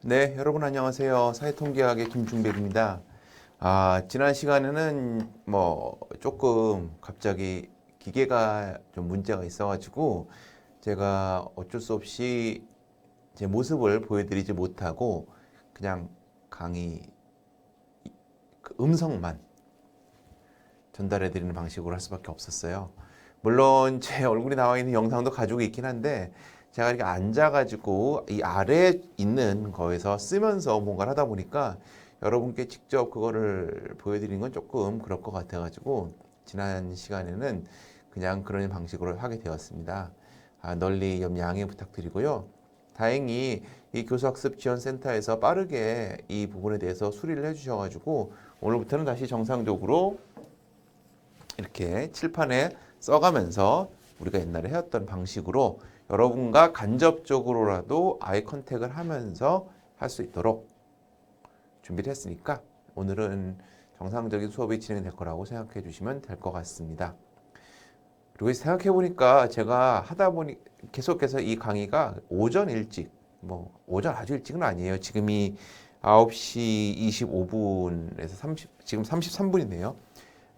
네, 여러분 안녕하세요. 사회통계학의 김준백입니다. 지난 시간에는 조금 갑자기 기계가 좀 문제가 있어가지고 제가 어쩔 수 없이 제 모습을 보여드리지 못하고 그냥 강의 그 음성만 전달해드리는 방식으로 할 수밖에 없었어요. 물론 제 얼굴이 나와 있는 영상도 가지고 있긴 한데 제가 이렇게 앉아가지고 이 아래에 있는 거에서 쓰면서 뭔가를 하다 보니까 여러분께 직접 그거를 보여드리는 건 조금 그럴 것 같아가지고 지난 시간에는 그냥 그런 방식으로 하게 되었습니다. 널리 양해 부탁드리고요. 다행히 이 교수학습지원센터에서 빠르게 이 부분에 대해서 수리를 해주셔가지고 오늘부터는 다시 정상적으로 이렇게 칠판에 써가면서 우리가 옛날에 해왔던 방식으로 여러분과 간접적으로라도 아이 컨택을 하면서 할 수 있도록 준비를 했으니까 오늘은 정상적인 수업이 진행될 거라고 생각해 주시면 될 것 같습니다. 그리고 생각해 보니까 제가 하다 보니 계속해서 이 강의가 오전 일찍, 오전 아주 일찍은 아니에요. 지금이 9시 25분에서 지금 33분이네요.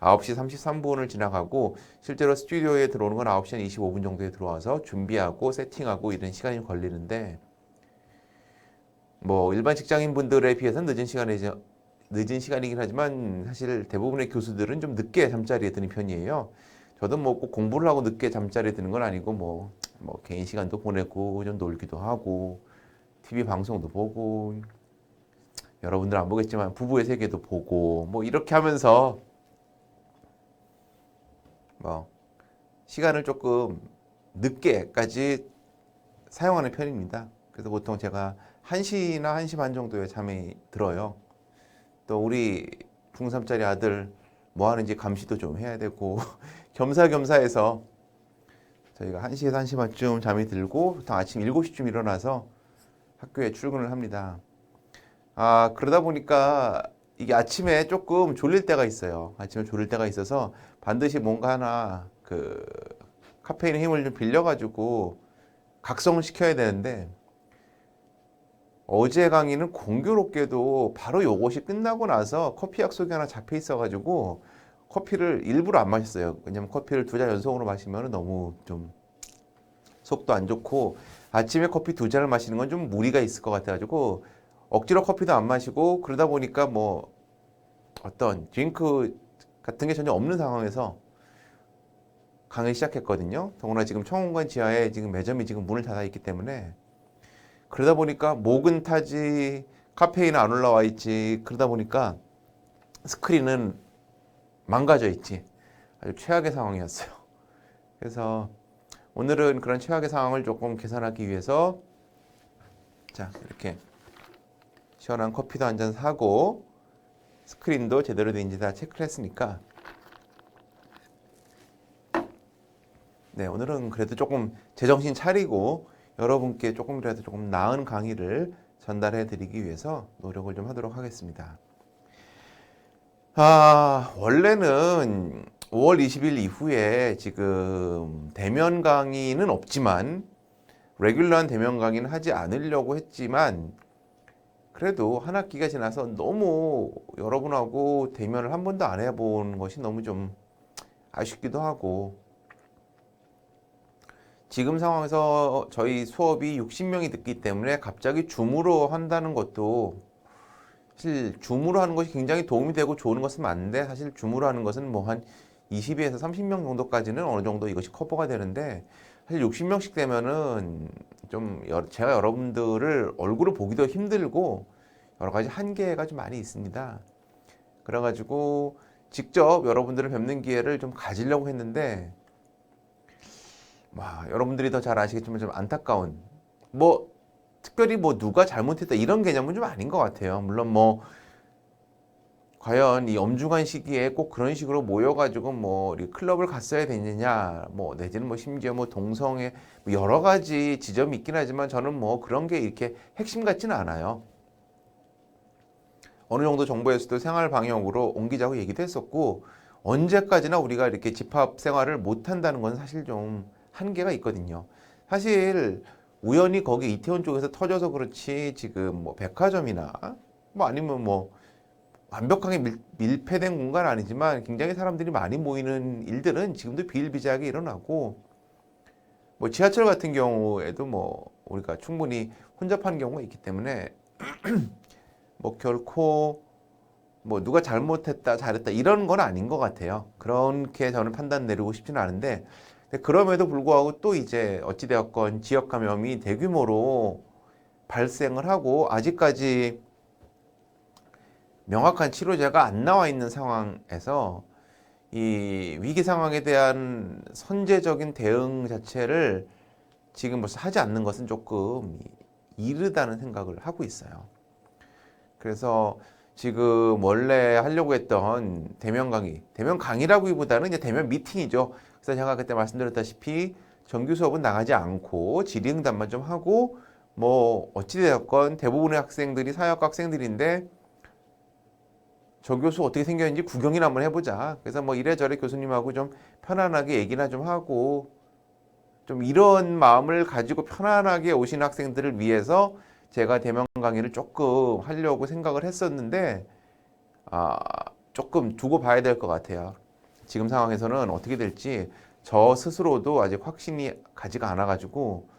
9시 33분을 지나가고 실제로 스튜디오에 들어오는 건 9시 한 25분 정도에 들어와서 준비하고 세팅하고 이런 시간이 걸리는데 일반 직장인분들에 비해서는 늦은 시간이긴 하지만 사실 대부분의 교수들은 좀 늦게 잠자리에 드는 편이에요. 저도 꼭 공부를 하고 늦게 잠자리에 드는 건 아니고 개인 시간도 보내고 좀 놀기도 하고 TV 방송도 보고 여러분들 안 보겠지만 부부의 세계도 보고 이렇게 하면서 시간을 조금 늦게까지 사용하는 편입니다. 그래서 보통 제가 1시나 1시 반 정도에 잠이 들어요. 또 우리 중3짜리 아들 뭐 하는지 감시도 좀 해야 되고 겸사겸사해서 저희가 1시에서 1시 반쯤 잠이 들고 보통 아침 7시쯤 일어나서 학교에 출근을 합니다. 그러다 보니까 이게 아침에 조금 졸릴 때가 있어요. 아침에 졸릴 때가 있어서 반드시 뭔가 하나 카페인의 힘을 좀 빌려가지고 각성을 시켜야 되는데 어제 강의는 공교롭게도 바로 요것이 끝나고 나서 커피 약속이 하나 잡혀 있어가지고 커피를 일부러 안 마셨어요. 왜냐면 커피를 2잔 연속으로 마시면 너무 좀 속도 안 좋고 아침에 커피 2잔을 마시는 건 좀 무리가 있을 것 같아가지고 억지로 커피도 안 마시고 그러다 보니까 어떤 드링크 같은 게 전혀 없는 상황에서 강의 시작했거든요. 더구나 지금 청운관 지하에 지금 매점이 지금 문을 닫아 있기 때문에 그러다 보니까 목은 타지 카페인은 안 올라와 있지 그러다 보니까 스크린은 망가져 있지 아주 최악의 상황이었어요. 그래서 오늘은 그런 최악의 상황을 조금 개선하기 위해서 자 이렇게 시원한 커피도 한 잔 사고 스크린도 제대로 된지 다 체크를 했으니까 네 오늘은 그래도 조금 제정신 차리고 여러분께 조금이라도 조금 나은 강의를 전달해 드리기 위해서 노력을 좀 하도록 하겠습니다. 원래는 5월 20일 이후에 지금 대면 강의는 없지만 레귤러한 대면 강의는 하지 않으려고 했지만 그래도 한 학기가 지나서 너무 여러분하고 대면을 한 번도 안 해본 것이 너무 좀 아쉽기도 하고 지금 상황에서 저희 수업이 60명이 듣기 때문에 갑자기 줌으로 한다는 것도 사실 줌으로 하는 것이 굉장히 도움이 되고 좋은 것은 맞는데 사실 줌으로 하는 것은 한 20에서 30명 정도까지는 어느 정도 이것이 커버가 되는데 사실 60명씩 되면은 제가 여러분들을 얼굴을 보기도 힘들고 여러 가지 한계가 좀 많이 있습니다. 그래가지고 직접 여러분들을 뵙는 기회를 좀 가지려고 했는데 여러분들이 더 잘 아시겠지만 좀 안타까운 특별히 누가 잘못했다 이런 개념은 좀 아닌 것 같아요. 물론 과연 이 엄중한 시기에 꼭 그런 식으로 모여가지고 우리 클럽을 갔어야 되느냐 내지는 심지어 동성애 여러 가지 지점이 있긴 하지만 저는 그런 게 이렇게 핵심 같지는 않아요. 어느 정도 정부에서도 생활 방역으로 옮기자고 얘기도 했었고 언제까지나 우리가 이렇게 집합 생활을 못 한다는 건 사실 좀 한계가 있거든요. 사실 우연히 거기 이태원 쪽에서 터져서 그렇지 지금 뭐 백화점이나 뭐 아니면 뭐 완벽하게 밀폐된 공간 아니지만 굉장히 사람들이 많이 모이는 일들은 지금도 비일비재하게 일어나고 뭐 지하철 같은 경우에도 뭐 우리가 충분히 혼잡한 경우가 있기 때문에 뭐 결코 뭐 누가 잘못했다 잘했다 이런 건 아닌 것 같아요. 그렇게 저는 판단 내리고 싶지는 않은데 그럼에도 불구하고 또 이제 어찌되었건 지역 감염이 대규모로 발생을 하고 아직까지 명확한 치료제가 안 나와 있는 상황에서 이 위기 상황에 대한 선제적인 대응 자체를 지금 벌써 하지 않는 것은 조금 이르다는 생각을 하고 있어요. 그래서 지금 원래 하려고 했던 대면 강의라기보다는 이제 대면 미팅이죠. 그래서 제가 그때 말씀드렸다시피 정규 수업은 나가지 않고 질의응답만 좀 하고 뭐 어찌되었건 대부분의 학생들이 사회학과 학생들인데 저 교수 어떻게 생겼는지 구경이나 한번 해보자. 그래서 뭐 이래저래 교수님하고 좀 편안하게 얘기나 좀 하고 좀 이런 마음을 가지고 편안하게 오신 학생들을 위해서 제가 대면 강의를 조금 하려고 생각을 했었는데 조금 두고 봐야 될 것 같아요. 지금 상황에서는 어떻게 될지 저 스스로도 아직 확신이 가지가 않아가지고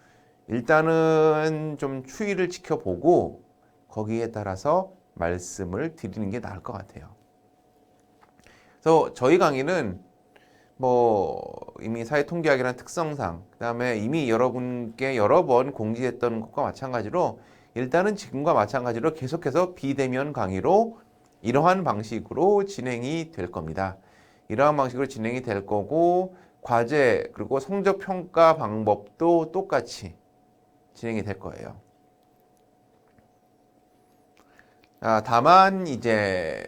일단은 좀 추이를 지켜보고 거기에 따라서 말씀을 드리는 게 나을 것 같아요. 그래서 저희 강의는 뭐 이미 사회통계학이라는 특성상 그다음에 이미 여러분께 여러 번 공지했던 것과 마찬가지로 일단은 지금과 마찬가지로 계속해서 비대면 강의로 이러한 방식으로 진행이 될 겁니다. 이러한 방식으로 진행이 될 거고 과제 그리고 성적 평가 방법도 똑같이 진행이 될 거예요. 다만 이제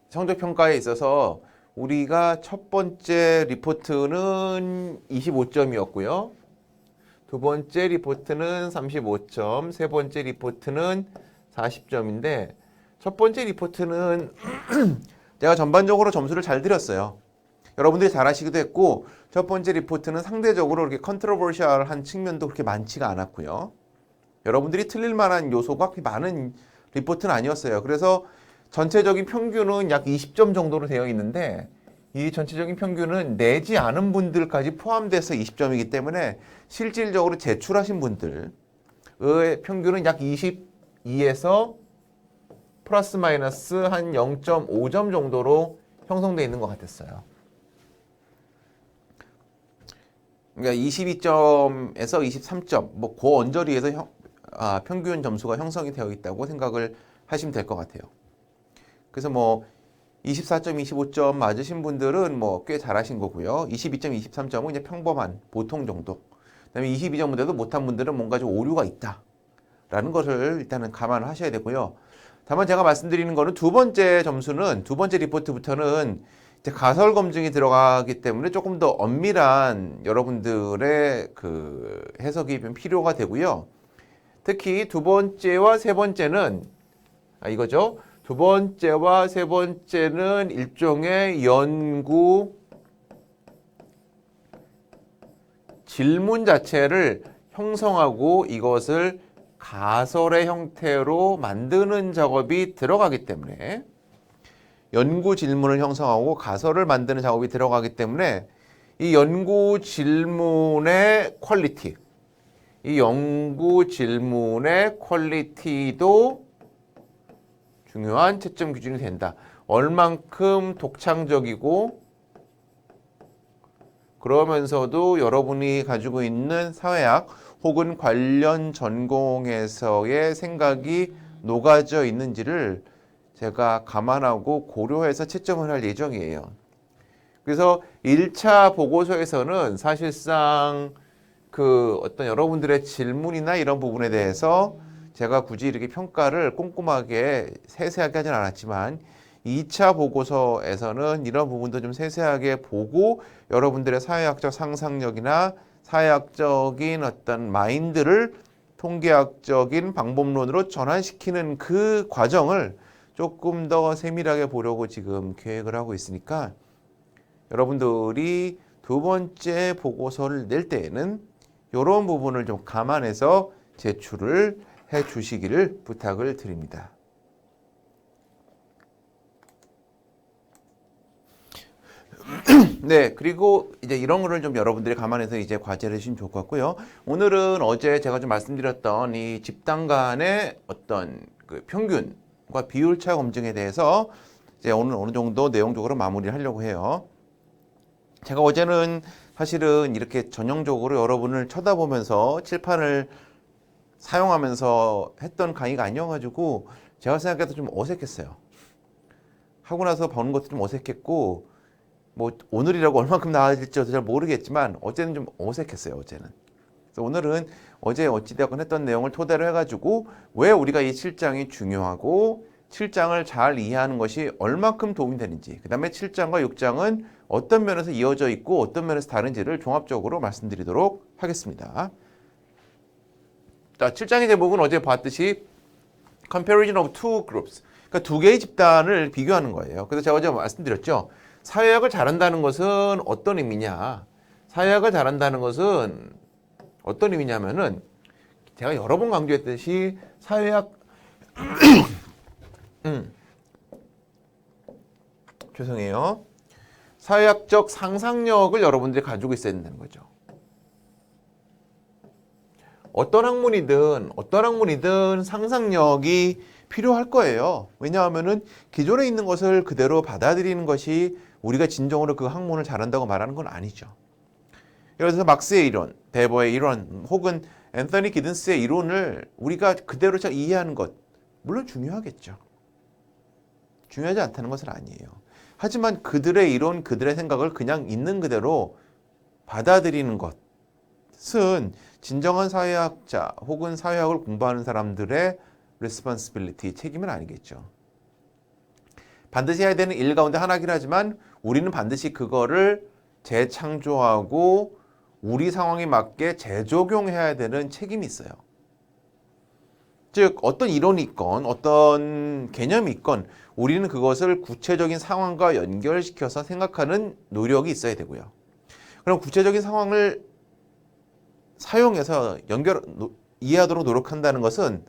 성적 평가에 있어서 우리가 첫 번째 리포트는 25점이었고요. 두 번째 리포트는 35점, 세 번째 리포트는 40점인데 첫 번째 리포트는 제가 전반적으로 점수를 잘 드렸어요. 여러분들이 잘 하시기도 했고 첫 번째 리포트는 상대적으로 그렇게 컨트로버셜한 측면도 그렇게 많지가 않았고요. 여러분들이 틀릴 만한 요소가 그렇게 많은 리포트는 아니었어요. 그래서 전체적인 평균은 약 20점 정도로 되어 있는데 이 전체적인 평균은 내지 않은 분들까지 포함돼서 20점이기 때문에 실질적으로 제출하신 분들의 평균은 약 22에서 플러스 마이너스 한 0.5점 정도로 형성되어 있는 것 같았어요. 그러니까 22점에서 23점, 뭐 그 언저리에서 평균 점수가 형성이 되어 있다고 생각을 하시면 될 것 같아요. 그래서 뭐 24점, 25점 맞으신 분들은 뭐 꽤 잘하신 거고요. 22점, 23점은 이제 평범한 보통 정도. 그다음에 22점보다도 못한 분들은 뭔가 좀 오류가 있다라는 것을 일단은 감안하셔야 되고요. 다만 제가 말씀드리는 거는 두 번째 점수는 두 번째 리포트부터는 이제 가설 검증이 들어가기 때문에 조금 더 엄밀한 여러분들의 그 해석이 좀 필요가 되고요. 특히 두 번째와 세 번째는 이거죠. 두 번째와 세 번째는 일종의 연구 질문 자체를 형성하고 이것을 가설의 형태로 만드는 작업이 들어가기 때문에 연구 질문을 형성하고 가설을 만드는 작업이 들어가기 때문에 이 연구 질문의 퀄리티, 이 연구 질문의 퀄리티도 중요한 채점 기준이 된다. 얼만큼 독창적이고 그러면서도 여러분이 가지고 있는 사회학 혹은 관련 전공에서의 생각이 녹아져 있는지를 제가 감안하고 고려해서 채점을 할 예정이에요. 그래서 1차 보고서에서는 사실상 그 어떤 여러분들의 질문이나 이런 부분에 대해서 제가 굳이 이렇게 평가를 꼼꼼하게 세세하게 하진 않았지만 2차 보고서에서는 이런 부분도 좀 세세하게 보고 여러분들의 사회학적 상상력이나 사회학적인 어떤 마인드를 통계학적인 방법론으로 전환시키는 그 과정을 조금 더 세밀하게 보려고 지금 계획을 하고 있으니까 여러분들이 두 번째 보고서를 낼 때에는 이런 부분을 좀 감안해서 제출을 해 주시기를 부탁을 드립니다. 네, 그리고 이제 이런 거를 좀 여러분들이 감안해서 이제 과제를 해주시면 좋을 것 같고요. 오늘은 어제 제가 좀 말씀드렸던 이 집단 간의 어떤 그 평균과 비율차 검증에 대해서 이제 오늘 어느 정도 내용적으로 마무리를 하려고 해요. 제가 어제는 사실은 이렇게 전형적으로 여러분을 쳐다보면서 칠판을 사용하면서 했던 강의가 아니어가지고 제가 생각해도 좀 어색했어요. 하고 나서 보는 것도 좀 어색했고 뭐 오늘이라고 얼만큼 나아질지 잘 모르겠지만 어제는 좀 어색했어요. 어제는. 그래서 오늘은 어제 어찌되었건 했던 내용을 토대로 해가지고 왜 우리가 이 7장이 중요하고 7장을 잘 이해하는 것이 얼만큼 도움이 되는지, 그 다음에 7장과 6장은 어떤 면에서 이어져 있고 어떤 면에서 다른지를 종합적으로 말씀드리도록 하겠습니다. 자, 7장의 제목은 어제 봤듯이 Comparison of two groups, 그러니까 두 개의 집단을 비교하는 거예요. 그래서 제가 어제 말씀드렸죠. 사회학을 잘한다는 것은 어떤 의미냐? 사회학을 잘한다는 것은 어떤 의미냐면은 제가 여러 번 강조했듯이 사회학 죄송해요. 사회학적 상상력을 여러분들이 가지고 있어야 된다는 거죠. 어떤 학문이든 상상력이 필요할 거예요. 왜냐하면은 기존에 있는 것을 그대로 받아들이는 것이 우리가 진정으로 그 학문을 잘한다고 말하는 건 아니죠. 예를 들어서 막스의 이론, 데버의 이론, 혹은 앤서니 기든스의 이론을 우리가 그대로 잘 이해하는 것, 물론 중요하겠죠. 중요하지 않다는 것은 아니에요. 하지만 그들의 이론, 그들의 생각을 그냥 있는 그대로 받아들이는 것은 진정한 사회학자 혹은 사회학을 공부하는 사람들의 responsibility, 책임은 아니겠죠. 반드시 해야 되는 일 가운데 하나긴 하지만 우리는 반드시 그거를 재창조하고 우리 상황에 맞게 재적용해야 되는 책임이 있어요. 즉 어떤 이론이 있건 어떤 개념이 있건 우리는 그것을 구체적인 상황과 연결시켜서 생각하는 노력이 있어야 되고요. 그럼 구체적인 상황을 사용해서 이해하도록 노력한다는 것은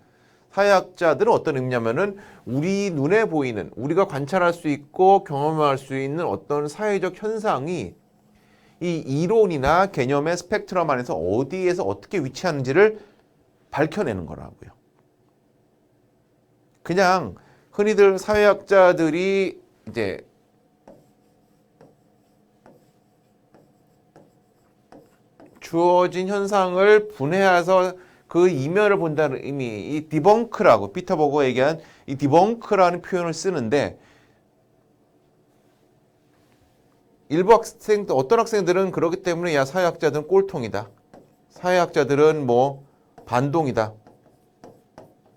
사회학자들은 어떤 의미냐면은 우리 눈에 보이는, 우리가 관찰할 수 있고 경험할 수 있는 어떤 사회적 현상이 이 이론이나 개념의 스펙트럼 안에서 어디에서 어떻게 위치하는지를 밝혀내는 거라고요. 그냥 흔히들 사회학자들이 이제 주어진 현상을 분해해서 그 이면을 본다는 의미, 이 디벙크라고 피터 버거가 얘기한 이 디벙크라는 표현을 쓰는데 일부 어떤 학생들은 그렇기 때문에 야 사회학자들은 꼴통이다. 사회학자들은 뭐 반동이다.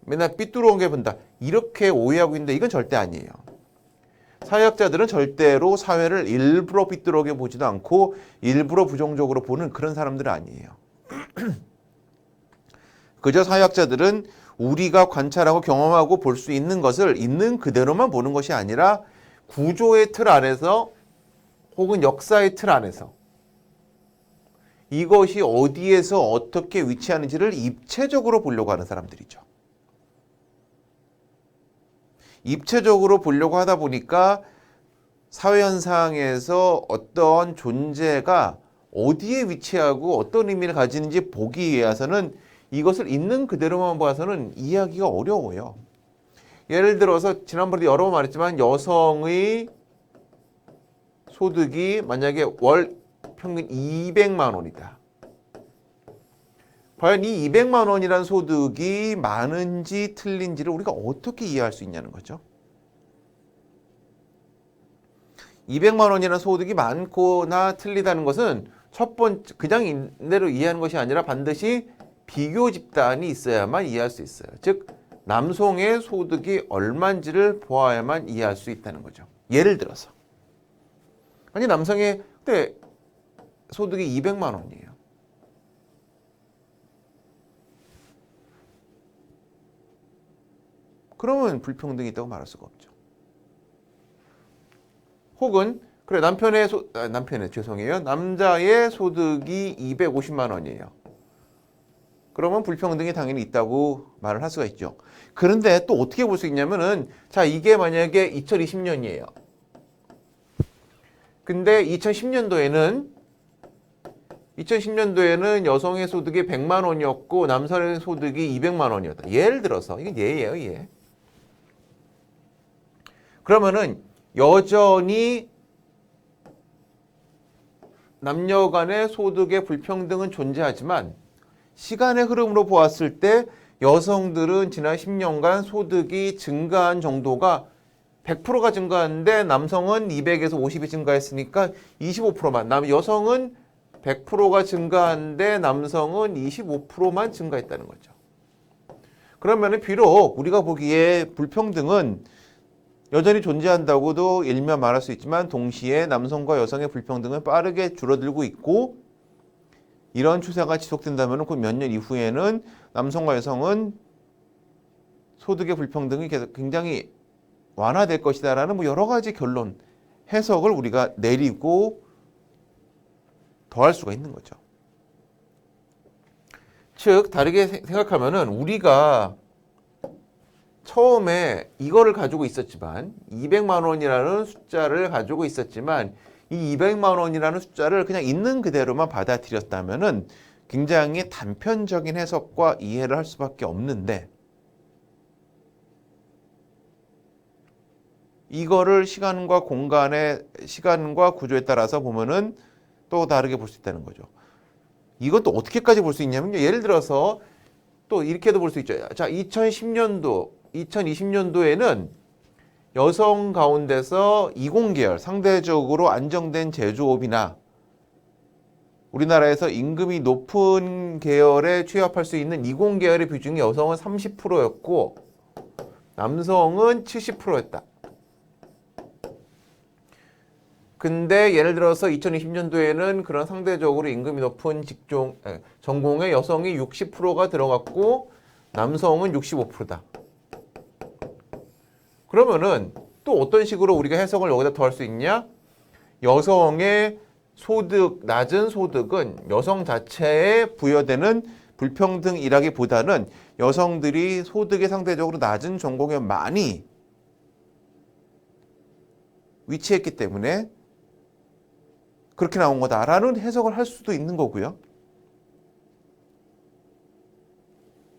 맨날 삐뚤어온 게 본다. 이렇게 오해하고 있는데 이건 절대 아니에요. 사회학자들은 절대로 사회를 일부러 삐뚤어게 보지도 않고 일부러 부정적으로 보는 그런 사람들은 아니에요. 그저 사회학자들은 우리가 관찰하고 경험하고 볼 수 있는 것을 있는 그대로만 보는 것이 아니라 구조의 틀 안에서 혹은 역사의 틀 안에서 이것이 어디에서 어떻게 위치하는지를 입체적으로 보려고 하는 사람들이죠. 입체적으로 보려고 하다 보니까 사회현상에서 어떤 존재가 어디에 위치하고 어떤 의미를 가지는지 보기 위해서는 이것을 있는 그대로만 봐서는 이해하기가 어려워요. 예를 들어서 지난번에 여러 번 말했지만 여성의 소득이 만약에 월 평균 200만 원이다. 과연 이 200만 원이라는 소득이 많은지 틀린지를 우리가 어떻게 이해할 수 있냐는 거죠. 200만 원이라는 소득이 많거나 틀리다는 것은 첫 번째 그냥 인대로 이해하는 것이 아니라 반드시 비교 집단이 있어야만 이해할 수 있어요. 즉 남성의 소득이 얼마인지를 보아야만 이해할 수 있다는 거죠. 예를 들어서 아니 남성의 그때 소득이 200만 원이에요. 그러면 불평등이 있다고 말할 수가 없죠. 혹은 그래 남자의 소득이 250만 원이에요. 그러면 불평등이 당연히 있다고 말을 할 수가 있죠. 그런데 또 어떻게 볼 수 있냐면은 자, 이게 만약에 2020년이에요. 근데 2010년도에는 여성의 소득이 100만 원이었고 남성의 소득이 200만 원이었다. 예를 들어서 이게 예예요, 예. 그러면은 여전히 남녀 간의 소득의 불평등은 존재하지만 시간의 흐름으로 보았을 때 여성들은 지난 10년간 소득이 증가한 정도가 100%가 증가했는데 남성은 200에서 50이 증가했으니까 25%만. 여성은 100%가 증가한데 남성은 25%만 증가했다는 거죠. 그러면 비록 우리가 보기에 불평등은 여전히 존재한다고도 일면 말할 수 있지만 동시에 남성과 여성의 불평등은 빠르게 줄어들고 있고 이런 추세가 지속된다면 그 몇 년 이후에는 남성과 여성은 소득의 불평등이 계속 굉장히 완화될 것이다라는 뭐 여러 가지 결론, 해석을 우리가 내리고 더할 수가 있는 거죠. 즉 다르게 생각하면은 우리가 처음에 이거를 가지고 있었지만 200만 원이라는 숫자를 가지고 있었지만 이 200만 원이라는 숫자를 그냥 있는 그대로만 받아들였다면은 굉장히 단편적인 해석과 이해를 할 수밖에 없는데 이거를 시간과 구조에 따라서 보면은 또 다르게 볼 수 있다는 거죠. 이건 또 어떻게까지 볼 수 있냐면요. 예를 들어서 또 이렇게도 볼 수 있죠. 자, 2020년도에는 여성 가운데서 이공계열, 상대적으로 안정된 제조업이나 우리나라에서 임금이 높은 계열에 취업할 수 있는 이공계열의 비중이 여성은 30%였고 남성은 70%였다. 근데 예를 들어서 2020년도에는 그런 상대적으로 임금이 높은 전공에 여성이 60%가 들어갔고 남성은 65%다. 그러면은 또 어떤 식으로 우리가 해석을 여기다 더 할 수 있냐? 여성의 낮은 소득은 여성 자체에 부여되는 불평등이라기보다는 여성들이 소득이 상대적으로 낮은 전공에 많이 위치했기 때문에 그렇게 나온 거다라는 해석을 할 수도 있는 거고요.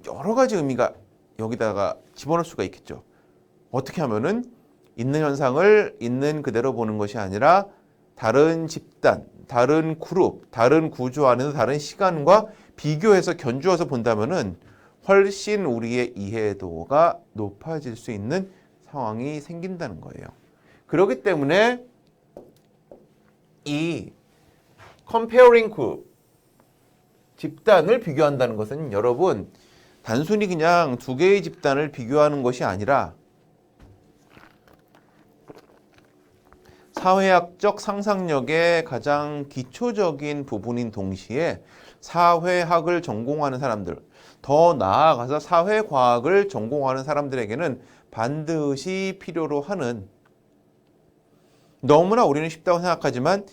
여러 가지 의미가 여기다가 집어넣을 수가 있겠죠. 어떻게 하면은 있는 현상을 있는 그대로 보는 것이 아니라 다른 집단, 다른 그룹, 다른 구조 안에서 다른 시간과 비교해서 견주어서 본다면은 훨씬 우리의 이해도가 높아질 수 있는 상황이 생긴다는 거예요. 그렇기 때문에 이 comparing group, 집단을 비교한다는 것은 여러분 단순히 그냥 두 개의 집단을 비교하는 것이 아니라 사회학적 상상력의 가장 기초적인 부분인 동시에 사회학을 전공하는 사람들, 더 나아가서 사회과학을 전공하는 사람들에게는 반드시 필요로 하는 너무나 우리는 쉽다고 생각하지만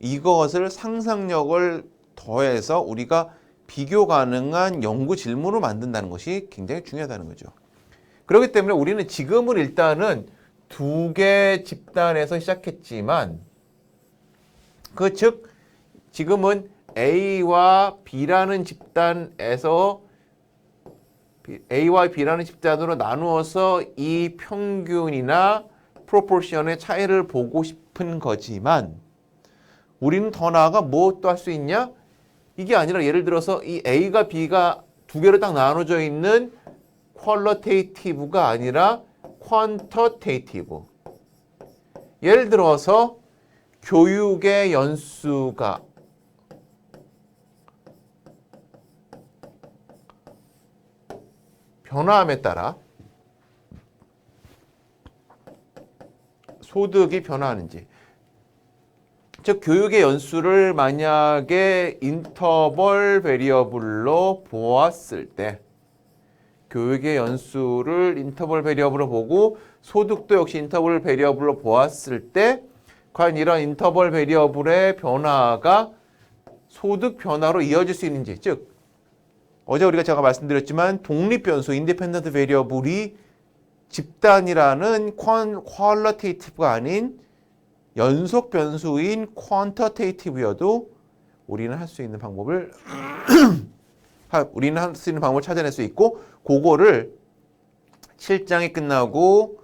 이것을 상상력을 더해서 우리가 비교 가능한 연구 질문으로 만든다는 것이 굉장히 중요하다는 거죠. 그렇기 때문에 우리는 지금은 일단은 두 개 집단에서 시작했지만 즉 지금은 A와 B라는 집단에서 A와 B라는 집단으로 나누어서 이 평균이나 프로포션의 차이를 보고 싶은 거지만 우리는 더 나아가 뭐 또 할 수 있냐? 이게 아니라 예를 들어서 이 A가 B가 두 개로 딱 나눠져 있는 퀄리테이티브가 아니라 퀀터테이티브. 예를 들어서 교육의 연수가 변화함에 따라 소득이 변화하는지, 즉 교육의 연수를 만약에 인터벌 베리어블로 보았을 때 교육의 연수를 인터벌 베리어블로 보고 소득도 역시 인터벌 베리어블로 보았을 때 과연 이런 인터벌 베리어블의 변화가 소득 변화로 이어질 수 있는지, 즉 어제 제가 말씀드렸지만 독립 변수 independent variable이 집단이라는 qualitative가 아닌 연속 변수인 quantitative여도 우리는 할 수 있는 방법을 찾아낼 수 있고 그거를 실장이 끝나고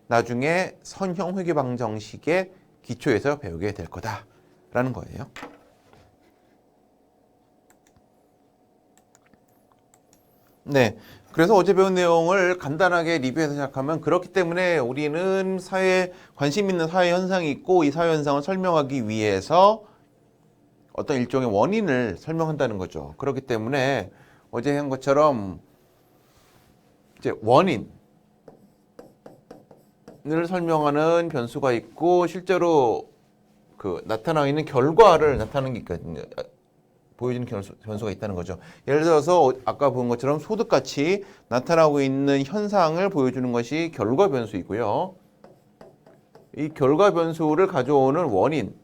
나중에 선형 회귀방 정식의 기초에서 배우게 될 거다라는 거예요. 네. 그래서 어제 배운 내용을 간단하게 리뷰해서 시작하면 그렇기 때문에 우리는 관심 있는 사회 현상이 있고 이 사회 현상을 설명하기 위해서 어떤 일종의 원인을 설명한다는 거죠. 그렇기 때문에 어제 한 것처럼 이제 원인을 설명하는 변수가 있고 실제로 나타나 있는 결과를 나타내는 게 있거든요. 보여주는 변수가 있다는 거죠. 예를 들어서 아까 본 것처럼 소득같이 나타나고 있는 현상을 보여주는 것이 결과 변수이고요. 이 결과 변수를 가져오는 원인,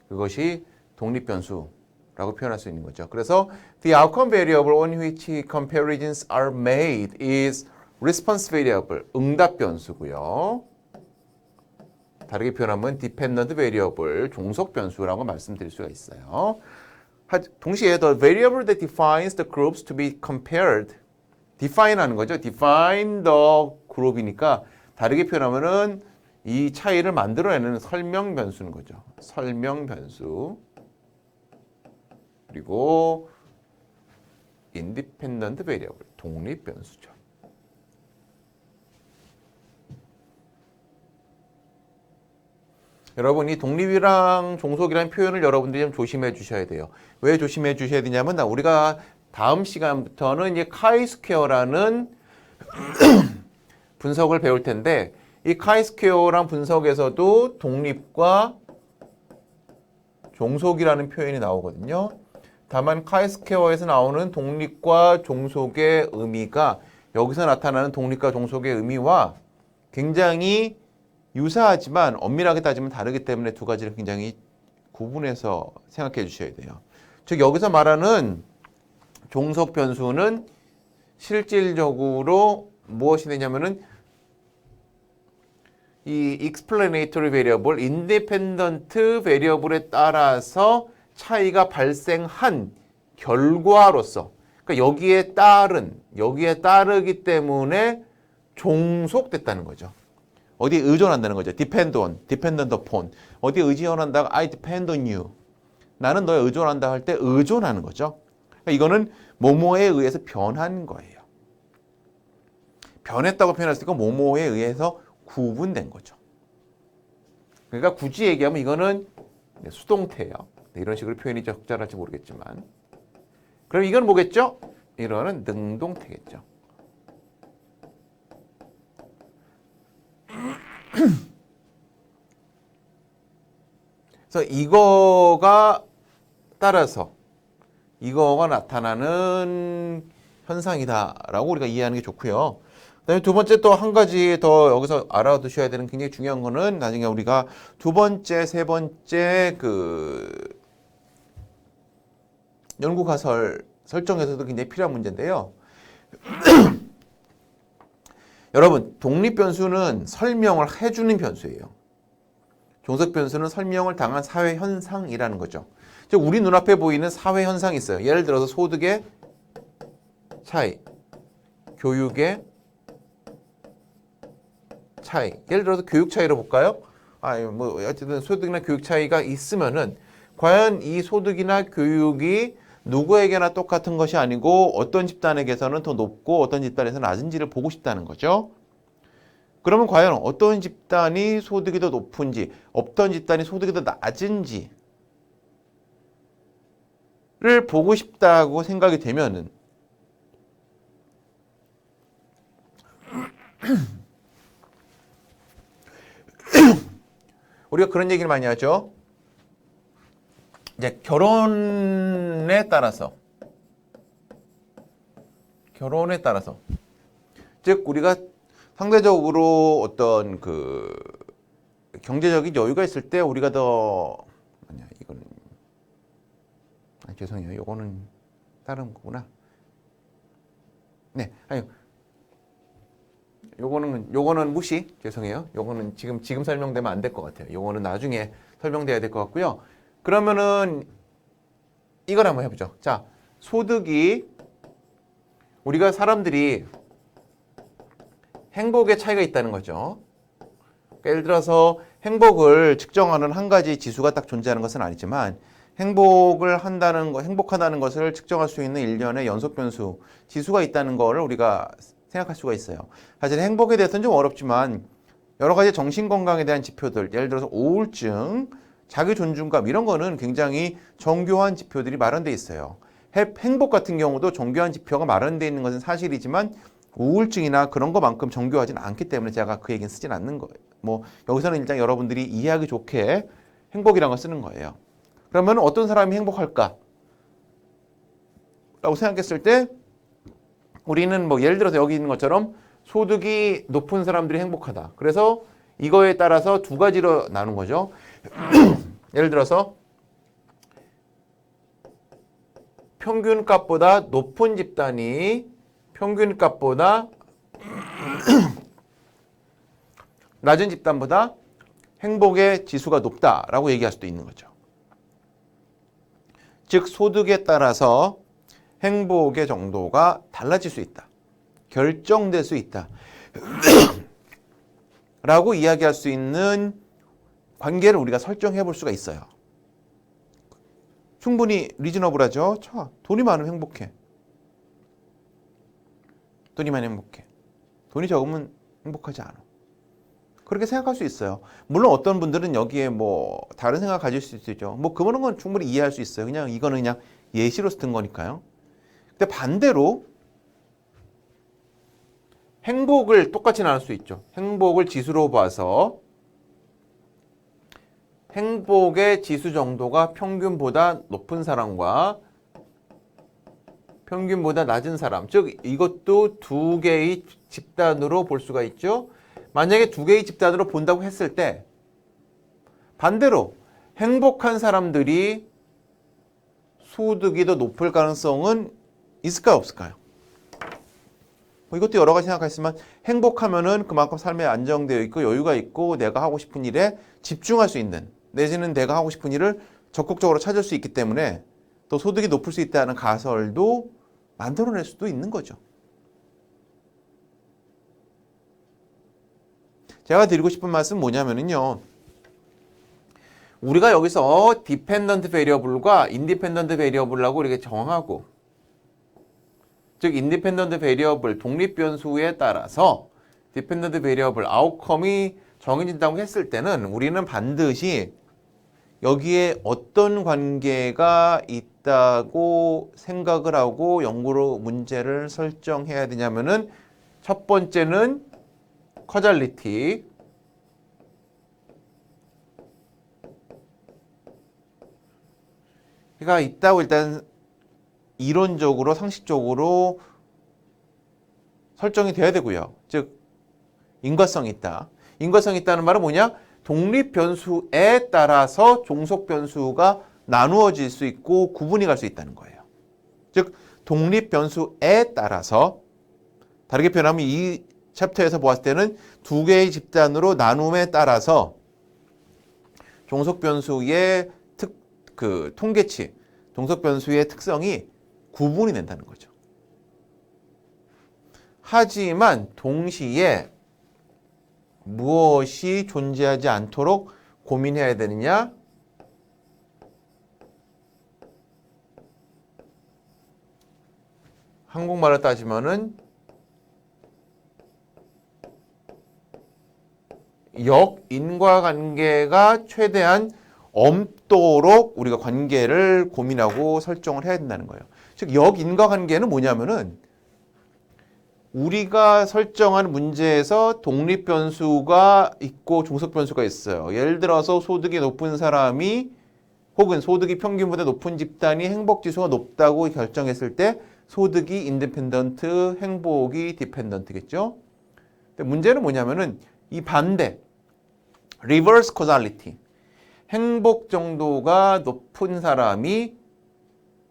그것이 독립 변수라고 표현할 수 있는 거죠. 그래서 the outcome variable on which comparisons are made is response variable, 응답 변수고요. 다르게 표현하면 dependent variable, 종속 변수라고 말씀드릴 수가 있어요. 동시에 the variable that defines the groups to be compared, define 하는 거죠. define the group이니까 다르게 표현하면은 이 차이를 만들어내는 설명 변수는 거죠. 설명 변수. 그리고 independent variable, 독립 변수죠. 여러분 이 독립이랑 종속이라는 표현을 여러분들이 좀 조심해 주셔야 돼요. 왜 조심해 주셔야 되냐면 우리가 다음 시간부터는 이제 카이스퀘어라는 분석을 배울 텐데 이 카이스퀘어란 분석에서도 독립과 종속이라는 표현이 나오거든요. 다만 카이스퀘어에서 나오는 독립과 종속의 의미가 여기서 나타나는 독립과 종속의 의미와 굉장히 유사하지만 엄밀하게 따지면 다르기 때문에 두 가지를 굉장히 구분해서 생각해 주셔야 돼요. 즉 여기서 말하는 종속 변수는 실질적으로 무엇이 되냐면은 이 explanatory variable, independent variable에 따라서 차이가 발생한 결과로서, 그러니까 여기에 따르기 때문에 종속됐다는 거죠. 어디에 의존한다는 거죠. depend on, dependent upon. 어디에 의존한다가 I depend on you. 나는 너에 의존한다 할 때 의존하는 거죠. 그러니까 이거는 뭐뭐에 의해서 변한 거예요. 변했다고 표현했으니까 뭐뭐에 의해서 구분된 거죠. 그러니까 굳이 얘기하면 이거는 수동태예요. 이런 식으로 표현이 적절할지 모르겠지만. 그럼 이건 뭐겠죠? 이거는 능동태겠죠. 그래서 이거가 따라서 이거가 나타나는 현상이다라고 우리가 이해하는 게 좋고요. 그다음에 두 번째 또 한 가지 더 여기서 알아두셔야 되는 굉장히 중요한 거는 나중에 우리가 두 번째, 세 번째 연구 가설 설정에서도 굉장히 필요한 문제인데요. 여러분, 독립 변수는 설명을 해주는 변수예요. 종속 변수는 설명을 당한 사회 현상이라는 거죠. 즉 우리 눈앞에 보이는 사회 현상이 있어요. 예를 들어서 소득의 차이, 교육의 차이. 예를 들어서 교육 차이로 볼까요? 어쨌든 소득이나 교육 차이가 있으면은 과연 이 소득이나 교육이 누구에게나 똑같은 것이 아니고 어떤 집단에게서는 더 높고 어떤 집단에서는 낮은지를 보고 싶다는 거죠. 그러면 과연 어떤 집단이 소득이 더 높은지, 어떤 집단이 소득이 더 낮은지를 보고 싶다고 생각이 되면은 우리가 그런 얘기를 많이 하죠. 이제 결혼에 따라서 즉 우리가 상대적으로 어떤 경제적인 여유가 있을 때 우리가 더 죄송해요. 요거는 다른 거구나. 네, 아니 요거는 무시. 죄송해요. 요거는 지금 설명되면 안 될 것 같아요. 요거는 나중에 설명돼야 될 것 같고요. 그러면은 이걸 한번 해보죠. 자, 소득이 우리가 사람들이 행복의 차이가 있다는 거죠. 그러니까 예를 들어서 행복을 측정하는 한 가지 지수가 딱 존재하는 것은 아니지만 행복하다는 것을 측정할 수 있는 일련의 연속 변수 지수가 있다는 거를 우리가 생각할 수가 있어요. 사실 행복에 대해서는 좀 어렵지만 여러 가지 정신 건강에 대한 지표들, 예를 들어서 우울증, 자기 존중감 이런 거는 굉장히 정교한 지표들이 마련돼 있어요. 행복 같은 경우도 정교한 지표가 마련돼 있는 것은 사실이지만 우울증이나 그런 것만큼 정교하지는 않기 때문에 제가 그 얘기는 쓰진 않는 거예요. 뭐 여기서는 일단 여러분들이 이해하기 좋게 행복이라는 걸 쓰는 거예요. 그러면 어떤 사람이 행복할까? 라고 생각했을 때 우리는 뭐 예를 들어서 여기 있는 것처럼 소득이 높은 사람들이 행복하다. 그래서 이거에 따라서 두 가지로 나눈 거죠. 예를 들어서 평균값보다 높은 집단이 평균값보다 낮은 집단보다 행복의 지수가 높다라고 얘기할 수도 있는 거죠. 즉 소득에 따라서 행복의 정도가 달라질 수 있다. 결정될 수 있다. 라고 이야기할 수 있는 관계를 우리가 설정해 볼 수가 있어요. 충분히 리즈너블하죠. 돈이 많으면 행복해. 돈이 많으면 행복해. 돈이 적으면 행복하지 않아. 그렇게 생각할 수 있어요. 물론 어떤 분들은 여기에 뭐 다른 생각 가질 수 있죠. 뭐 그거는 건 충분히 이해할 수 있어요. 이거는 그냥 예시로서 든 거니까요. 근데 반대로 행복을 똑같이 나눌 수 있죠. 행복을 지수로 봐서 행복의 지수 정도가 평균보다 높은 사람과 평균보다 낮은 사람, 즉 이것도 두 개의 집단으로 볼 수가 있죠. 만약에 두 개의 집단으로 본다고 했을 때 반대로 행복한 사람들이 소득이 더 높을 가능성은 있을까요, 없을까요? 뭐 이것도 여러 가지 생각하시지만 행복하면은 그만큼 삶에 안정되어 있고 여유가 있고 내가 하고 싶은 일에 집중할 수 있는 내지는 내가 하고 싶은 일을 적극적으로 찾을 수 있기 때문에 또 소득이 높을 수 있다는 가설도 만들어낼 수도 있는 거죠. 제가 드리고 싶은 말씀은 뭐냐면요. 우리가 여기서 디펜던트 베리어블과 인디펜던트 베리어블하고 이렇게 정하고 즉 인디펜던트 베리어블 독립 변수에 따라서 디펜던트 베리어블 아웃컴이 정해진다고 했을 때는 우리는 반드시 여기에 어떤 관계가 있다고 생각을 하고 연구로 문제를 설정해야 되냐면은 첫 번째는 커잘리티, 가 있다고 일단 이론적으로 상식적으로 설정이 돼야 되고요. 즉 인과성이 있다. 인과성이 있다는 말은 뭐냐? 독립 변수에 따라서 종속 변수가 나누어질 수 있고 구분이 갈 수 있다는 거예요. 즉 독립 변수에 따라서 다르게 표현하면 이 챕터에서 보았을 때는 두 개의 집단으로 나눔에 따라서 종속 변수의 통계치, 종속 변수의 특성이 구분이 된다는 거죠. 하지만 동시에 무엇이 존재하지 않도록 고민해야 되느냐? 한국말로 따지면은 역인과관계가 최대한 없도록 우리가 관계를 고민하고 설정을 해야 된다는 거예요. 즉 역인과관계는 뭐냐면은 우리가 설정한 문제에서 독립 변수가 있고 종속 변수가 있어요. 예를 들어서 소득이 높은 사람이 혹은 소득이 평균보다 높은 집단이 행복 지수가 높다고 결정했을 때 소득이 인디펜던트, 행복이 디펜던트겠죠. 근데 문제는 뭐냐면은 이 반대, 리버스 코잘리티. 행복 정도가 높은 사람이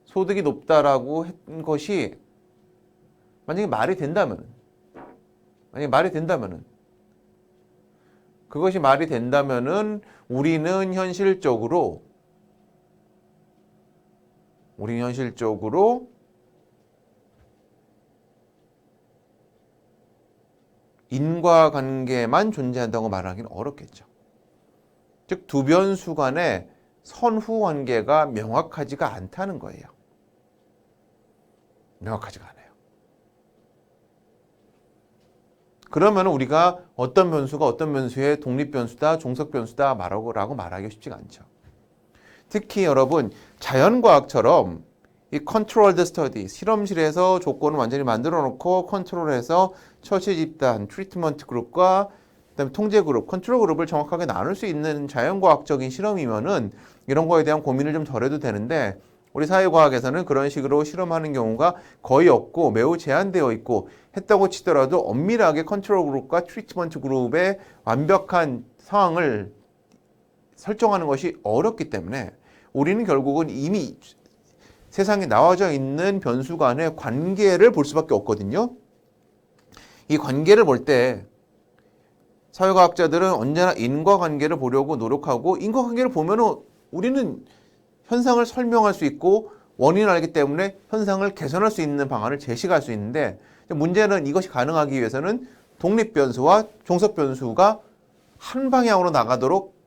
소득이 높다라고 한 것이 만약에 말이 된다면은 그것이 말이 된다면은 우리는 현실적으로 인과관계만 존재한다고 말하기는 어렵겠죠. 즉 두 변수 간의 선후 관계가 명확하지가 않다는 거예요. 명확하지가 않아요. 그러면 우리가 어떤 변수가 어떤 변수의 독립 변수다, 종속 변수다 라고 말하기 쉽지가 않죠. 특히 여러분 자연과학처럼 이 컨트롤드 스터디, 실험실에서 조건을 완전히 만들어 놓고 컨트롤해서 처치 집단, 트리트먼트 그룹과 그다음에 통제 그룹, 컨트롤 그룹을 정확하게 나눌 수 있는 자연과학적인 실험이면은 이런 거에 대한 고민을 좀 덜 해도 되는데 우리 사회과학에서는 그런 식으로 실험하는 경우가 거의 없고 매우 제한되어 있고 했다고 치더라도 엄밀하게 컨트롤 그룹과 트리트먼트 그룹의 완벽한 상황을 설정하는 것이 어렵기 때문에 우리는 결국은 이미 세상에 나와져 있는 변수 간의 관계를 볼 수밖에 없거든요. 이 관계를 볼 때 사회과학자들은 언제나 인과관계를 보려고 노력하고 인과관계를 보면은 우리는 현상을 설명할 수 있고 원인을 알기 때문에 현상을 개선할 수 있는 방안을 제시할 수 있는데 문제는 이것이 가능하기 위해서는 독립 변수와 종속 변수가 한 방향으로 나가도록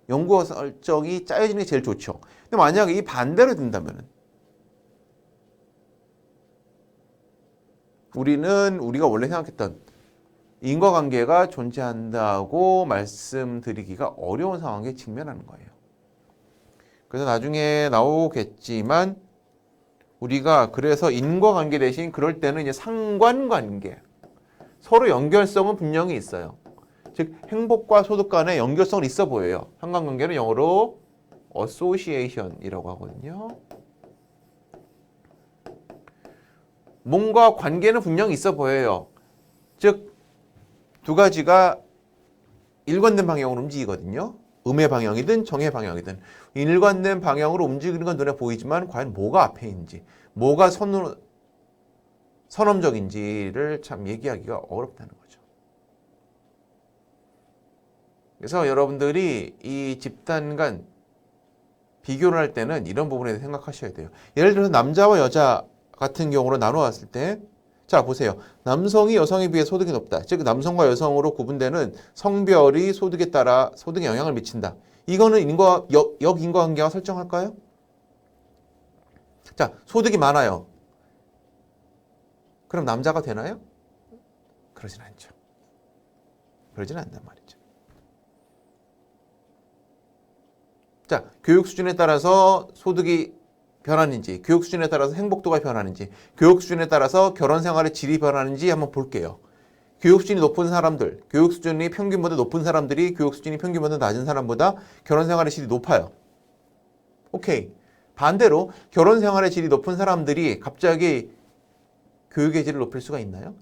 연구 설정이 짜여지는 게 제일 좋죠. 근데 만약에 이 반대로 된다면은 우리가 원래 생각했던 인과관계가 존재한다고 말씀드리기가 어려운 상황에 직면하는 거예요. 그래서 나중에 나오겠지만 우리가 그래서 인과관계 대신 그럴 때는 이제 상관관계, 서로 연결성은 분명히 있어요. 즉 행복과 소득 간의 연결성은 있어 보여요. 상관관계는 영어로 association이라고 하거든요. 뭔가 관계는 분명히 있어 보여요. 즉 두 가지가 일관된 방향으로 움직이거든요. 음의 방향이든 정의 방향이든 일관된 방향으로 움직이는 건 눈에 보이지만 과연 뭐가 앞에 있는지, 뭐가 선험적인지를 참 얘기하기가 어렵다는 거죠. 그래서 여러분들이 이 집단 간 비교를 할 때는 이런 부분에 대해서 생각하셔야 돼요. 예를 들어서 남자와 여자 같은 경우로 나눠왔을 때 자 보세요. 남성이 여성에 비해 소득이 높다. 즉 남성과 여성으로 구분되는 성별이 소득에 따라 소득에 영향을 미친다. 이거는 역인과관계와 설정할까요? 자 소득이 많아요. 그럼 남자가 되나요? 그러진 않죠. 그러진 않단 말이죠. 자 교육 수준에 따라서 소득이 변하는지, 교육 수준에 따라서 행복도가 변하는지, 교육 수준에 따라서 결혼 생활의 질이 변하는지 한번 볼게요. 교육 수준이 높은 사람들, 교육 수준이 평균보다 높은 사람들이 교육 수준이 평균보다 낮은 사람보다 결혼 생활의 질이 높아요. 오케이. 반대로 결혼 생활의 질이 높은 사람들이 갑자기 교육의 질을 높일 수가 있나요?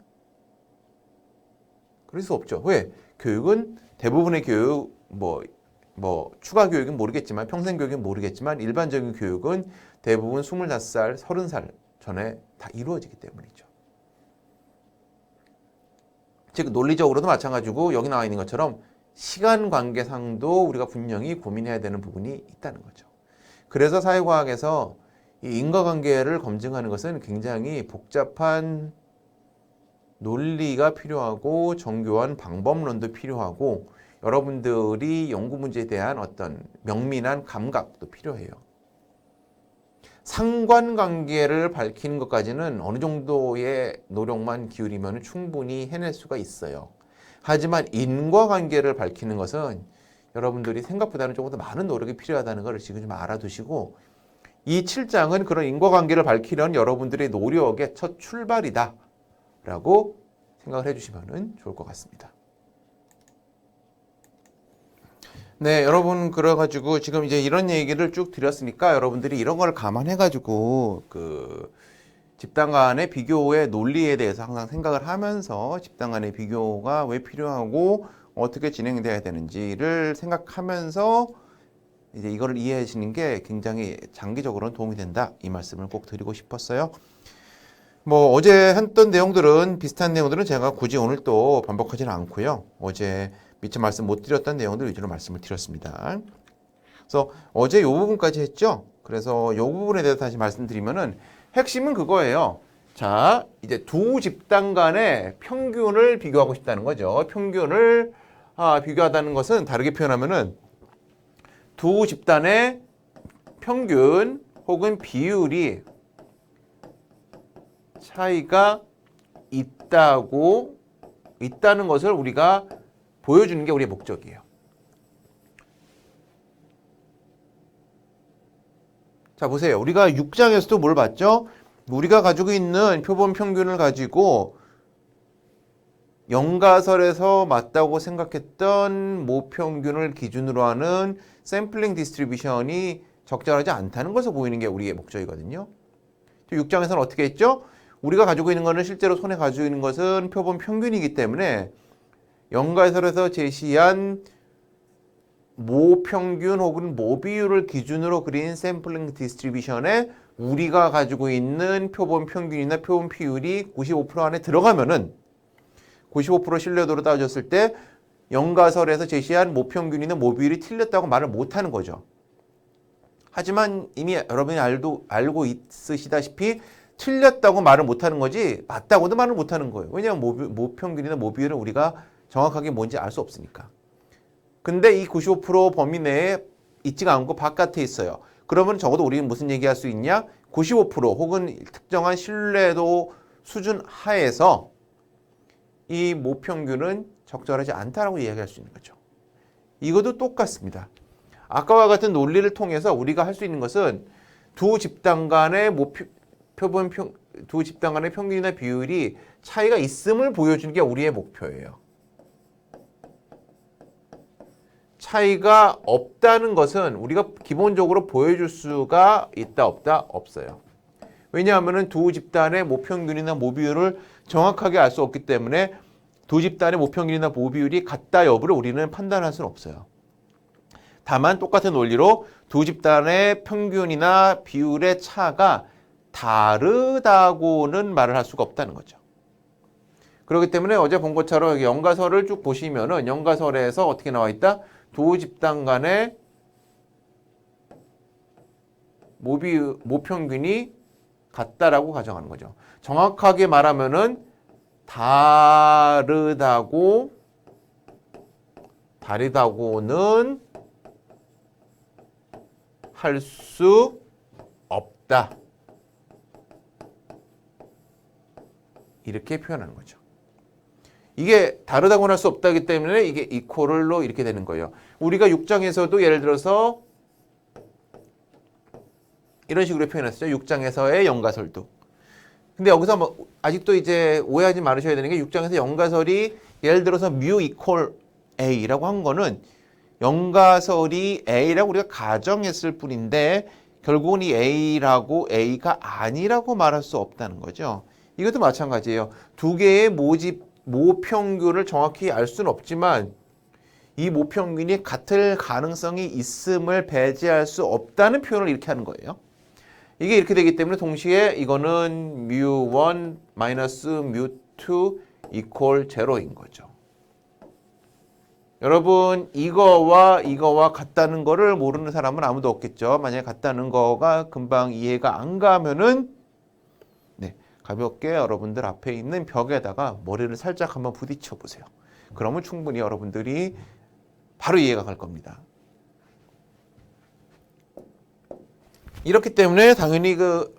그럴 수 없죠. 왜? 교육은 대부분의 교육, 추가 교육은 모르겠지만, 평생 교육은 모르겠지만, 일반적인 교육은 대부분 25살, 30살 전에 다 이루어지기 때문이죠. 즉, 논리적으로도 마찬가지고, 여기 나와 있는 것처럼 시간 관계상도 우리가 분명히 고민해야 되는 부분이 있다는 거죠. 그래서 사회과학에서 이 인과관계를 검증하는 것은 굉장히 복잡한 논리가 필요하고 정교한 방법론도 필요하고 여러분들이 연구 문제에 대한 어떤 명민한 감각도 필요해요. 상관관계를 밝히는 것까지는 어느 정도의 노력만 기울이면 충분히 해낼 수가 있어요. 하지만 인과관계를 밝히는 것은 여러분들이 생각보다는 조금 더 많은 노력이 필요하다는 것을 지금 좀 알아두시고 이 7장은 그런 인과관계를 밝히려는 여러분들의 노력의 첫 출발이다 라고 생각을 해주시면 좋을 것 같습니다. 네, 여러분 그래가지고 지금 이제 이런 얘기를 쭉 드렸으니까 여러분들이 이런 걸 감안해가지고 그 집단 간의 비교의 논리에 대해서 항상 생각을 하면서 집단 간의 비교가 왜 필요하고 어떻게 진행돼야 되는지를 생각하면서 이제 이거를 이해하시는 게 굉장히 장기적으로는 도움이 된다. 이 말씀을 꼭 드리고 싶었어요. 뭐 어제 했던 내용들은 비슷한 내용들은 제가 굳이 오늘 또 반복하지는 않고요. 어제 미처 말씀 못 드렸던 내용들 위주로 말씀을 드렸습니다. 그래서 어제 이 부분까지 했죠. 그래서 이 부분에 대해서 다시 말씀드리면은 핵심은 그거예요. 자, 이제 두 집단 간의 평균을 비교하고 싶다는 거죠. 평균을 비교하다는 것은 다르게 표현하면은 두 집단의 평균 혹은 비율이 차이가 있다는 것을 우리가 보여주는 게 우리의 목적이에요. 자, 보세요. 우리가 6장에서도 뭘 봤죠? 우리가 가지고 있는 표본 평균을 가지고 영가설에서 맞다고 생각했던 모평균을 기준으로 하는 샘플링 디스트리뷰션이 적절하지 않다는 것을 보이는 게 우리의 목적이거든요. 6장에서는 어떻게 했죠? 우리가 가지고 있는 것은 실제로 손에 가지고 있는 것은 표본 평균이기 때문에 영가설에서 제시한 모평균 혹은 모비율을 기준으로 그린 샘플링 디스트리뷰션에 우리가 가지고 있는 표본 평균이나 표본 비율이 95% 안에 들어가면은 95% 신뢰도로 따졌을 때 영가설에서 제시한 모평균이나 모비율이 틀렸다고 말을 못하는 거죠. 하지만 이미 여러분이 알고 있으시다시피 틀렸다고 말을 못하는 거지 맞다고도 말을 못하는 거예요. 왜냐하면 모평균이나 모비율은 우리가 정확하게 뭔지 알 수 없으니까. 근데 이 95% 범위 내에 있지가 않고 바깥에 있어요. 그러면 적어도 우리는 무슨 얘기할 수 있냐? 95% 혹은 특정한 신뢰도 수준 하에서 이 모평균은 적절하지 않다라고 이야기할 수 있는 거죠. 이것도 똑같습니다. 아까와 같은 논리를 통해서 우리가 할 수 있는 것은 두 집단 간의 두 집단 간의 평균이나 비율이 차이가 있음을 보여주는 게 우리의 목표예요. 차이가 없다는 것은 우리가 기본적으로 보여줄 수가 있다 없다 없어요. 왜냐하면 두 집단의 모평균이나 모비율을 정확하게 알 수 없기 때문에 두 집단의 모평균이나 모비율이 같다 여부를 우리는 판단할 수는 없어요. 다만 똑같은 논리로 두 집단의 평균이나 비율의 차가 다르다고는 말을 할 수가 없다는 거죠. 그렇기 때문에 어제 본 것처럼 여기 영가설을 쭉 보시면은 영가설에서 어떻게 나와 있다? 두 집단 간의 모평균이 같다라고 가정하는 거죠. 정확하게 말하면은 다르다고는 할 수 없다. 이렇게 표현하는 거죠. 이게 다르다고는 할 수 없다기 때문에 이게 이퀄로 이렇게 되는 거예요. 우리가 6장에서도 예를 들어서 이런 식으로 표현했어요. 6장에서의 영가설도. 근데 여기서 뭐 아직도 이제 오해하지 말으셔야 되는 게 6장에서 영가설이 예를 들어서 mu equal a라고 한 거는 영가설이 a라고 우리가 가정했을 뿐인데 결국은 이 a라고 a가 아니라고 말할 수 없다는 거죠. 이것도 마찬가지예요. 두 개의 모평균을 정확히 알 수는 없지만 이 모평균이 같을 가능성이 있음을 배제할 수 없다는 표현을 이렇게 하는 거예요. 이게 이렇게 되기 때문에 동시에 이거는 mu1 마이너스 mu2 equal 0인 거죠. 여러분 이거와 같다는 거를 모르는 사람은 아무도 없겠죠. 만약에 같다는 거가 금방 이해가 안 가면은 가볍게 여러분들 앞에 있는 벽에다가 머리를 살짝 한번 부딪혀 보세요. 그러면 충분히 여러분들이 바로 이해가 갈 겁니다. 이렇기 때문에 당연히 그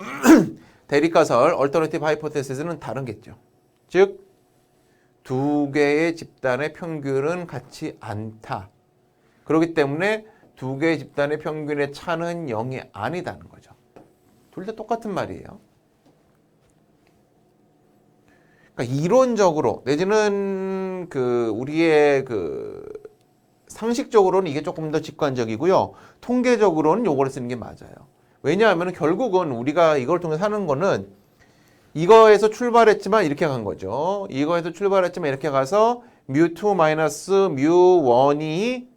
대립가설, 얼터너티브 하이포테시스는 다른겠죠. 즉, 두 개의 집단의 평균은 같지 않다. 그렇기 때문에 두 개의 집단의 평균의 차는 0이 아니다는 거죠. 둘 다 똑같은 말이에요. 그러니까 이론적으로 내지는 우리의 상식적으로는 이게 조금 더 직관적이고요. 통계적으로는 요거를 쓰는 게 맞아요. 왜냐하면 결국은 우리가 이걸 통해서 하는 거는 이거에서 출발했지만 이렇게 간 거죠. 이거에서 출발했지만 이렇게 가서 mu2 마이너스 mu1이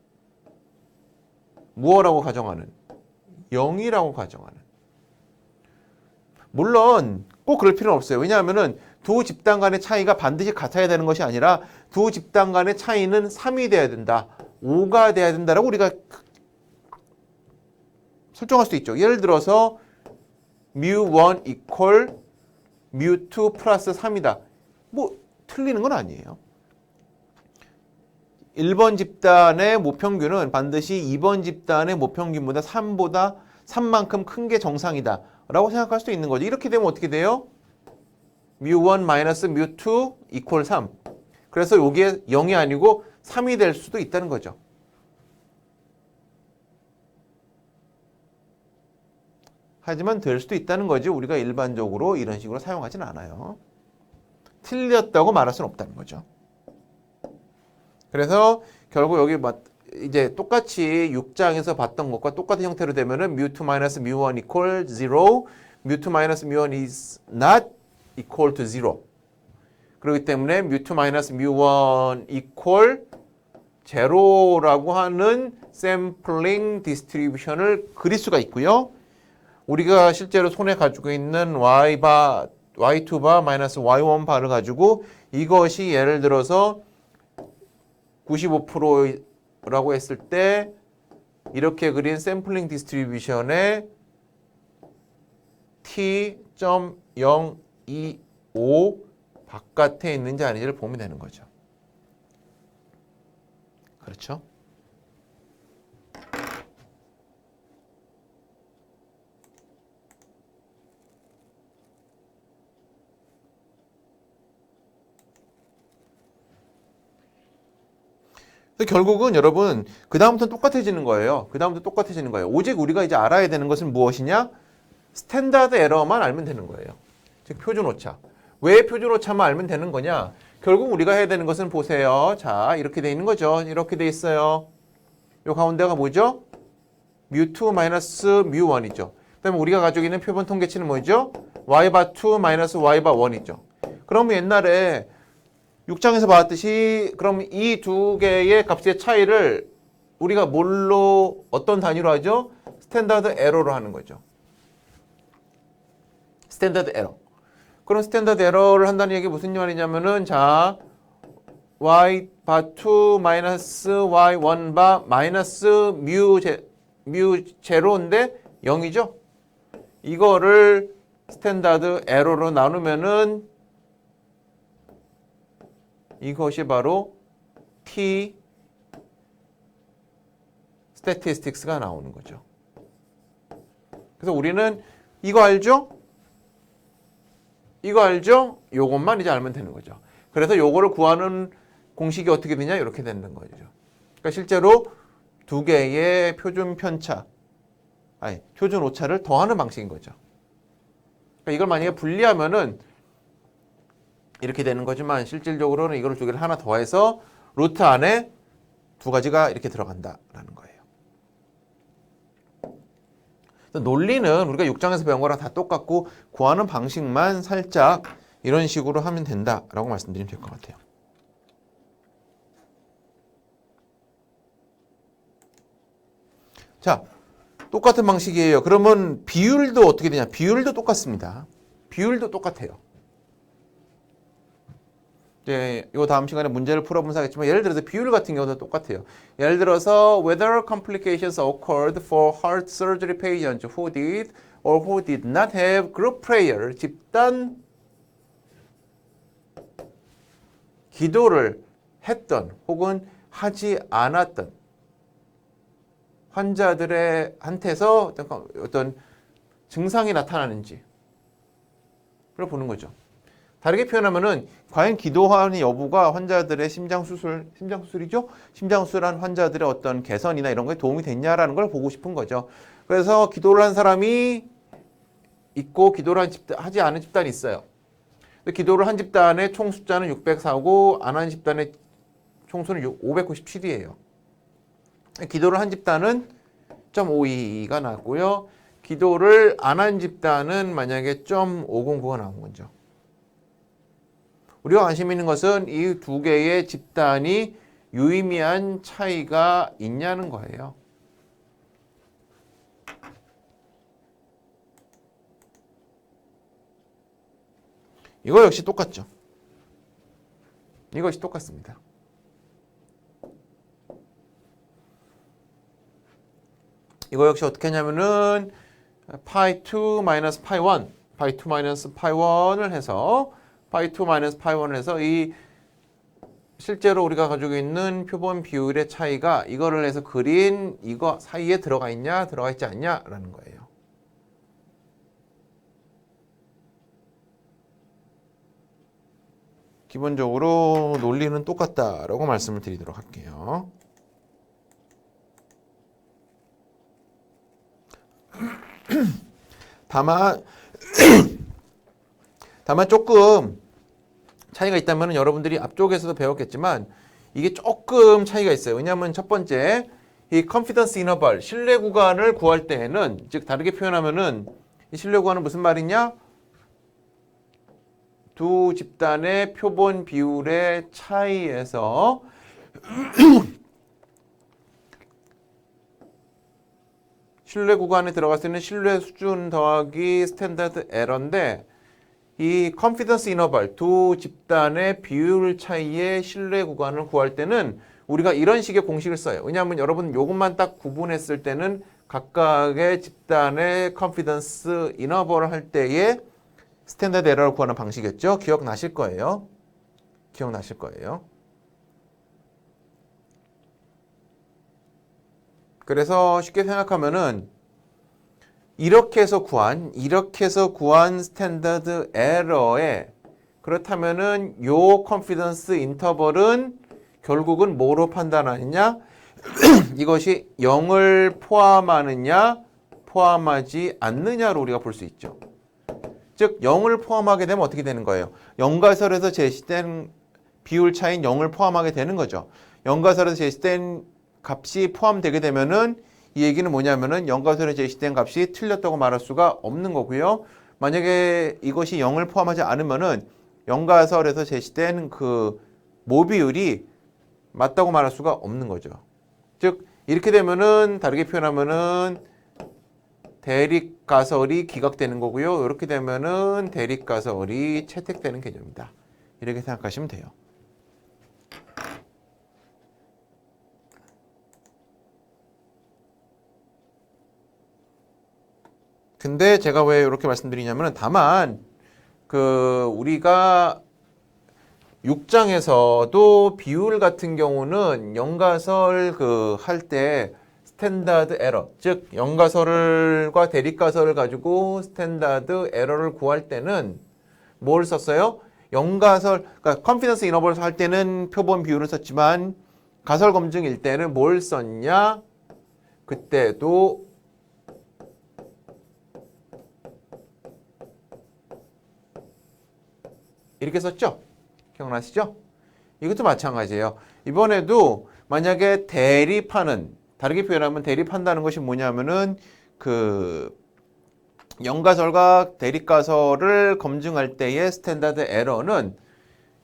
무엇라고 가정하는? 0이라고 가정하는. 물론 꼭 그럴 필요는 없어요. 왜냐하면은 두 집단 간의 차이가 반드시 같아야 되는 것이 아니라 두 집단 간의 차이는 3이 돼야 된다. 5가 돼야 된다라고 우리가 설정할 수 있죠. 예를 들어서 mu1 equal mu2 플러스 3이다. 뭐 틀리는 건 아니에요. 1번 집단의 모평균은 반드시 2번 집단의 모평균보다 3만큼 큰 게 정상이다 라고 생각할 수도 있는 거죠. 이렇게 되면 어떻게 돼요? mu1 마이너스 mu2 equal 3. 그래서 여기에 0이 아니고 3이 될 수도 있다는 거죠. 하지만 될 수도 있다는 거지 우리가 일반적으로 이런 식으로 사용하진 않아요. 틀렸다고 말할 수는 없다는 거죠. 그래서 결국 여기 이제 똑같이 6장에서 봤던 것과 똑같은 형태로 되면은 mu2 minus mu1 equal 0, mu2 minus mu1 is not equal to 0. 그렇기 때문에 mu2 minus mu1 equal 제로라고 하는 샘플링 디스트리뷰션을 그릴 수가 있고요. 우리가 실제로 손에 가지고 있는 y2 바 마이너스 y1 바를 가지고 이것이 예를 들어서 95%라고 했을 때 이렇게 그린 샘플링 디스트리뷰션의 t.025 바깥에 있는지 아닌지를 보면 되는 거죠. 그렇죠? 결국은 여러분 그 다음부터는 똑같아지는 거예요. 오직 우리가 이제 알아야 되는 것은 무엇이냐? 스탠다드 에러만 알면 되는 거예요. 즉 표준 오차. 왜 표준 오차만 알면 되는 거냐? 결국 우리가 해야 되는 것은 보세요. 자, 이렇게 돼 있는 거죠. 이렇게 돼 있어요. 요 가운데가 뭐죠? mu2 마이너스 mu1이죠. 그다음에 우리가 가지고 있는 표본 통계치는 뭐죠? y2 마이너스 y1이죠. 그러면 옛날에 6장에서 봤듯이 그럼 이 두 개의 값의 차이를 우리가 뭘로 어떤 단위로 하죠? 스탠다드 에러로 하는 거죠. 스탠다드 에러. 그럼 스탠다드 에러를 한다는 얘기 무슨 말이냐면은 자 y 바 2 마이너스 y1 바 마이너스 mu 제로인데 0이죠. 이거를 스탠다드 에러로 나누면은 이것이 바로 T statistics가 나오는 거죠. 그래서 우리는 이거 알죠? 요것만 이제 알면 되는 거죠. 그래서 요거를 구하는 공식이 어떻게 되냐? 이렇게 되는 거죠. 그러니까 실제로 두 개의 표준 오차를 더하는 방식인 거죠. 그러니까 이걸 만약에 분리하면은 이렇게 되는 거지만 실질적으로는 이걸 두 개를 하나 더해서 루트 안에 두 가지가 이렇게 들어간다라는 거예요. 논리는 우리가 6장에서 배운 거랑 다 똑같고 구하는 방식만 살짝 이런 식으로 하면 된다라고 말씀드리면 될 것 같아요. 자, 똑같은 방식이에요. 그러면 비율도 어떻게 되냐? 비율도 똑같습니다. 비율도 똑같아요. 이 다음 시간에 문제를 풀어보면 하겠지만 예를 들어서 비율 같은 경우도 똑같아요. 예를 들어서 whether complications occurred for heart surgery patients who did or who did not have group prayer, 집단 기도를 했던 혹은 하지 않았던 환자들한테서 어떤 증상이 나타나는지 그걸 보는 거죠. 다르게 표현하면은 과연 기도하는 여부가 환자들의 심장수술이죠? 심장수술한 환자들의 어떤 개선이나 이런 거에 도움이 됐냐라는 걸 보고 싶은 거죠. 그래서 기도를 한 사람이 있고 기도를 하지 않은 집단이 있어요. 기도를 한 집단의 총 숫자는 604고 안 한 집단의 총수는 597이에요. 기도를 한 집단은 0.52가 나왔고요. 기도를 안 한 집단은 만약에 0.509가 나온 거죠. 우리가 관심 있는 것은 이 두 개의 집단이 유의미한 차이가 있냐는 거예요. 이거 역시 똑같죠. 이것이 똑같습니다. 이거 역시 어떻게 하냐면은 파이 2 마이너스 파이 1, 파이 2 마이너스 파이 1을 해서 파이 2 마이너스 파이 1을 해서 이 실제로 우리가 가지고 있는 표본 비율의 차이가 이거를 해서 그린 이거 사이에 들어가 있냐 들어가 있지 않냐라는 거예요. 기본적으로 논리는 똑같다라고 말씀을 드리도록 할게요. 다만 조금 차이가 있다면 여러분들이 앞쪽에서도 배웠겠지만 이게 조금 차이가 있어요. 왜냐하면 첫 번째 이 confidence interval 신뢰 구간을 구할 때에는 즉 다르게 표현하면은 이 신뢰 구간은 무슨 말이냐? 두 집단의 표본 비율의 차이에서 신뢰 구간에 들어갈 수 있는 신뢰 수준 더하기 스탠다드 에러인데 이 컨피던스 인터벌 두 집단의 비율 차이의 신뢰 구간을 구할 때는 우리가 이런 식의 공식을 써요. 왜냐하면 여러분 요것만 딱 구분했을 때는 각각의 집단의 컨피던스 인터벌을 할 때의 스탠다드 에러를 구하는 방식이었죠. 기억나실 거예요. 기억나실 거예요. 그래서 쉽게 생각하면은 이렇게 해서 구한 스탠다드 에러에 그렇다면은 요 컨피던스 인터벌은 결국은 뭐로 판단하느냐? 이것이 0을 포함하느냐, 포함하지 않느냐로 우리가 볼 수 있죠. 즉 0을 포함하게 되면 어떻게 되는 거예요? 영가설에서 제시된 비율 차인 0을 포함하게 되는 거죠. 영가설에서 제시된 값이 포함되게 되면은 이 얘기는 뭐냐면은 영가설에 제시된 값이 틀렸다고 말할 수가 없는 거고요. 만약에 이것이 0을 포함하지 않으면은 영가설에서 제시된 그 모비율이 맞다고 말할 수가 없는 거죠. 즉 이렇게 되면은 다르게 표현하면은 대립가설이 기각되는 거고요. 이렇게 되면은 대립가설이 채택되는 개념입니다. 이렇게 생각하시면 돼요. 근데 제가 왜 이렇게 말씀드리냐면은 다만 우리가 6장에서도 비율 같은 경우는 영가설 할 때 스탠다드 에러, 즉 영가설과 대립가설을 가지고 스탠다드 에러를 구할 때는 뭘 썼어요? 영가설, 그러니까 컨피던스 인터벌 할 때는 표본 비율을 썼지만 가설 검증일 때는 뭘 썼냐? 그때도 이렇게 썼죠? 기억나시죠? 이것도 마찬가지예요. 이번에도 만약에 대립하는, 다르게 표현하면 대립한다는 것이 뭐냐면은 영가설과 대립가설을 검증할 때의 스탠다드 에러는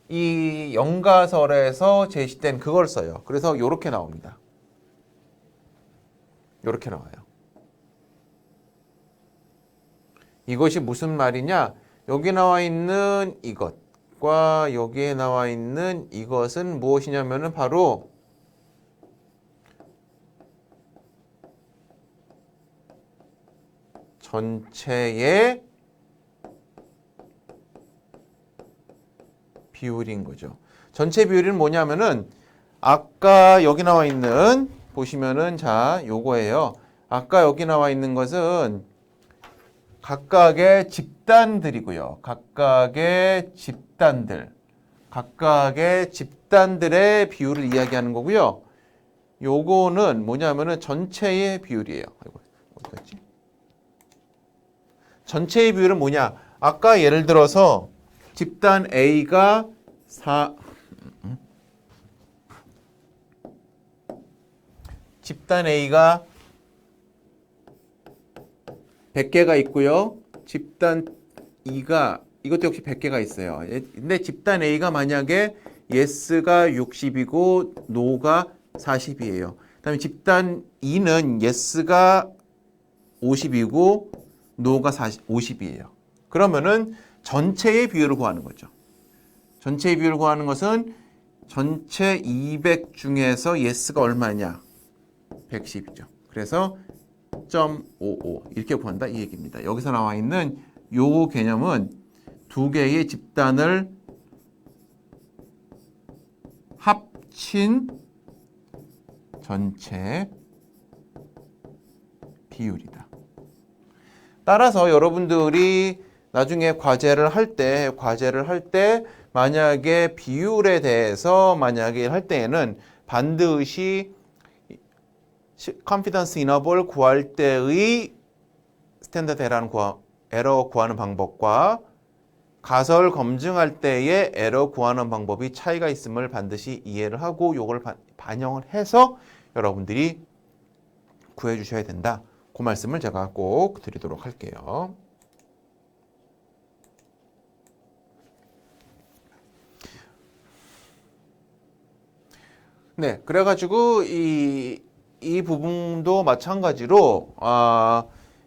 이 영가설에서 제시된 그걸 써요. 그래서 이렇게 나옵니다. 이렇게 나와요. 이것이 무슨 말이냐? 여기 나와 있는 이것과 여기에 나와 있는 이것은 무엇이냐면은 바로 전체의 비율인 거죠. 전체 비율은 뭐냐면은 아까 여기 나와 있는 보시면은 자 요거예요. 아까 여기 나와 있는 것은 각각의 집단들이고요. 각각의 집단들의 비율을 이야기하는 거고요. 요거는 뭐냐면은 전체의 비율이에요. 아이고, 어디 갔지? 전체의 비율은 뭐냐? 아까 예를 들어서 집단 A가 100개가 있고요. 집단 2가 이것도 역시 100개가 있어요. 근데 집단 A가 만약에 yes가 60이고 no가 40이에요. 그다음에 집단 2는 yes가 50이고 no가 50이에요. 그러면은 전체의 비율을 구하는 거죠. 전체의 비율을 구하는 것은 전체 200 중에서 yes가 얼마냐? 110이죠. 그래서 0.55 이렇게 구한다 이 얘기입니다. 여기서 나와 있는 요 개념은 두 개의 집단을 합친 전체 비율이다. 따라서 여러분들이 나중에 과제를 할 때 만약에 비율에 대해서 만약에 할 때에는 반드시 confidence interval 구할 때의 스탠다드 에러 구하는 방법과 가설 검증할 때의 에러 구하는 방법이 차이가 있음을 반드시 이해를 하고 요걸 반영을 해서 여러분들이 구해 주셔야 된다. 그 말씀을 제가 꼭 드리도록 할게요. 네, 그래가지고 이 부분도 마찬가지로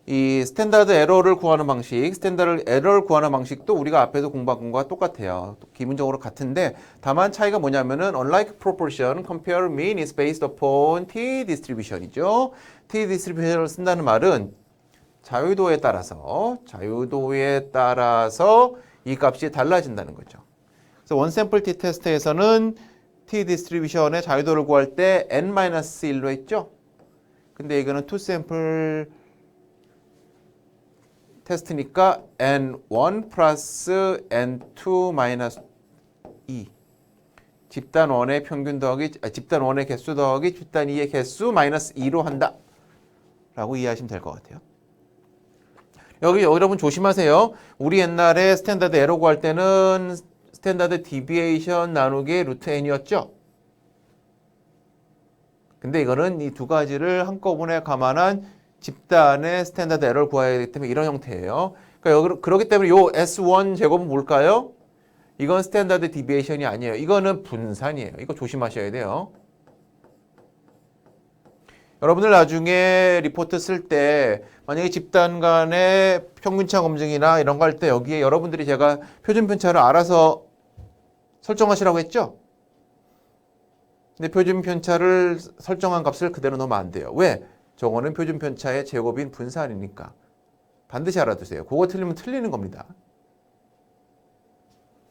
이 스탠다드 에러를 구하는 방식, 스탠다드 에러를 구하는 방식도 우리가 앞에서 공부한 것과 똑같아요. 기본적으로 같은데 다만 차이가 뭐냐면은 unlike proportion, compare mean is based upon t-distribution이죠. t-distribution을 쓴다는 말은 자유도에 따라서 이 값이 달라진다는 거죠. 그래서 원샘플 t 테스트에서는 t-distribution의 자유도를 구할 때 n-1로 했죠. 근데 이거는 투샘플 테스트니까 n1 플러스 n2 마이너스 2 집단 1의 평균 더하기 집단 1의 개수 더하기 집단 2의 개수 마이너스 2로 한다 라고 이해하시면 될 것 같아요. 여기 여러분 조심하세요. 우리 옛날에 스탠다드 에러 구할 때는 스탠다드 디비에이션 나누기 루트 n이었죠. 근데 이거는 이 두 가지를 한꺼번에 감안한 집단의 스탠다드 에러를 구해야 되기 때문에 이런 형태예요. 그러니까 그렇기 때문에 요 S1 제곱은 뭘까요? 이건 스탠다드 디비에이션이 아니에요. 이거는 분산이에요. 이거 조심하셔야 돼요. 여러분들 나중에 리포트 쓸 때 만약에 집단 간의 평균차 검증이나 이런 거 할 때 여기에 여러분들이 제가 표준 편차를 알아서 설정하시라고 했죠? 근데 표준 편차를 설정한 값을 그대로 넣으면 안 돼요. 왜? 저거는 표준 편차의 제곱인 분산이니까. 반드시 알아두세요. 그거 틀리면 틀리는 겁니다.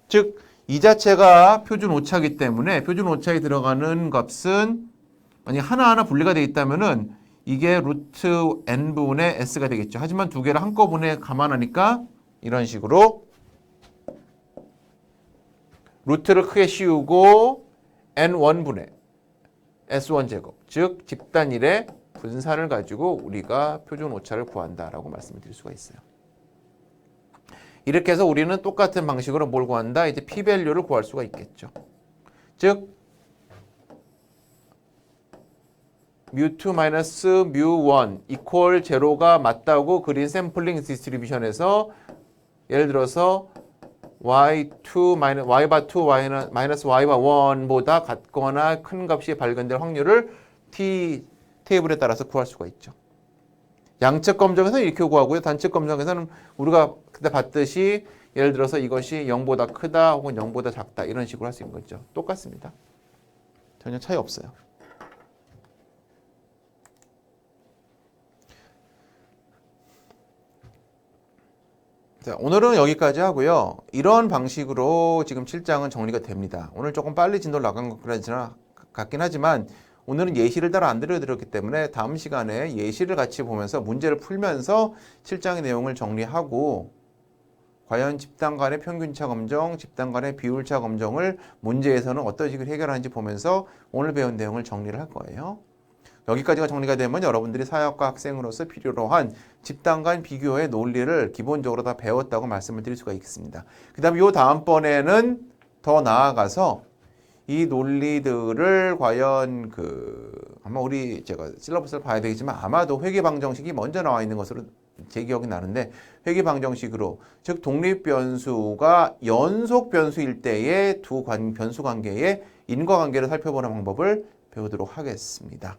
즉, 이 자체가 표준 오차이기 때문에 표준 오차에 들어가는 값은 만약 하나하나 분리가 되어 있다면은 이게 루트 n분의 s가 되겠죠. 하지만 두 개를 한꺼번에 감안하니까 이런 식으로 루트를 크게 씌우고 n1분의 s1 제곱, 즉 집단 1의 분산을 가지고 우리가 표준 오차를 구한다라고 말씀을 드릴 수가 있어요. 이렇게 해서 우리는 똑같은 방식으로 뭘 구한다? 이제 p-밸류를 구할 수가 있겠죠. 즉 mu2 마이너스 mu1 이퀄 제로가 맞다고 그린 샘플링 디스트리뷰션에서 예를 들어서 y2 y바 2 마이너스 y바 1보다 같거나 큰 값이 발견될 확률을 t 테이블에 따라서 구할 수가 있죠. 양측 검정에서는 이렇게 구하고요. 단측 검정에서는 우리가 그때 봤듯이 예를 들어서 이것이 0보다 크다 혹은 0보다 작다 이런 식으로 할 수 있는 거죠. 똑같습니다. 전혀 차이 없어요. 자, 오늘은 여기까지 하고요. 이런 방식으로 지금 7장은 정리가 됩니다. 오늘 조금 빨리 진도를 나간 것 같긴 하지만 오늘은 예시를 따로 안 들려드렸기 때문에 다음 시간에 예시를 같이 보면서 문제를 풀면서 7장의 내용을 정리하고 과연 집단 간의 평균차 검정, 집단 간의 비율차 검정을 문제에서는 어떤 식으로 해결하는지 보면서 오늘 배운 내용을 정리를 할 거예요. 여기까지가 정리가 되면 여러분들이 사회학과 학생으로서 필요로 한 집단 간 비교의 논리를 기본적으로 다 배웠다고 말씀을 드릴 수가 있겠습니다. 그 다음에 요 다음번에는 더 나아가서 이 논리들을 과연 아마 제가 실러버스를 봐야 되겠지만 아마도 회계방정식이 먼저 나와 있는 것으로 제 기억이 나는데 회계방정식으로 즉 독립변수가 연속변수일 때의 두 변수 관계의 인과관계를 살펴보는 방법을 배우도록 하겠습니다.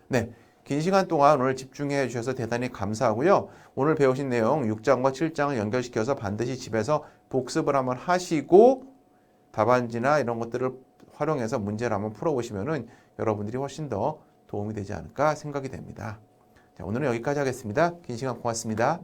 네, 긴 시간 동안 오늘 집중해 주셔서 대단히 감사하고요. 오늘 배우신 내용 6장과 7장을 연결시켜서 반드시 집에서 복습을 한번 하시고 답안지나 이런 것들을 활용해서 문제를 한번 풀어보시면은 여러분들이 훨씬 더 도움이 되지 않을까 생각이 됩니다. 자, 오늘은 여기까지 하겠습니다. 긴 시간 고맙습니다.